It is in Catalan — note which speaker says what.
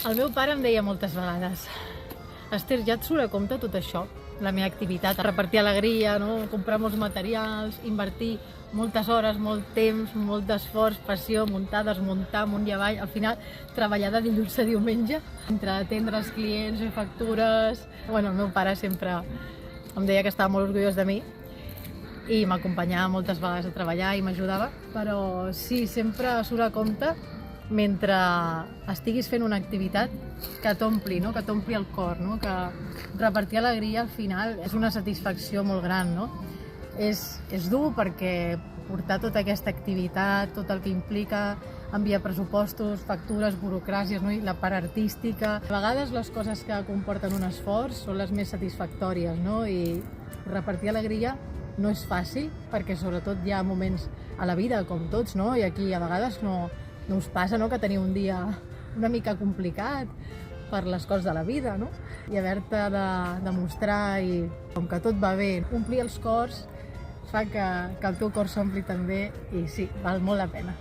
Speaker 1: El meu pare em deia moltes vegades: Esther, ja et surt a compte tot això? La meva activitat, repartir alegria, no? Comprar molts materials, invertir moltes hores, molt temps, molt d'esforç, passió, muntar, desmuntar, amunt i avall. Al final, treballar de dilluns a diumenge, entre atendre els clients, fer factures... Bueno, el meu pare sempre em deia que estava molt orgullós de mi i m'acompanyava moltes vegades a treballar i m'ajudava, però sí, sempre surt a compte mentre estiguis fent una activitat que t'ompli, no? Que t'ompli el cor, no? Que repartir alegria al final és una satisfacció molt gran, no? És dur perquè portar tota aquesta activitat, tot el que implica enviar pressupostos, factures, burocràcies, no? I la part artística. A vegades les coses que comporten un esforç són les més satisfactòries, no? I repartir alegria no és fàcil perquè sobretot hi ha moments a la vida, com tots, no? I aquí a vegades no us passa, no?, que teniu un dia una mica complicat per les coses de la vida, no? I haver-te de demostrar i, com que tot va bé, omplir els cors fa que el teu cor s'ompli també i sí, val molt la pena.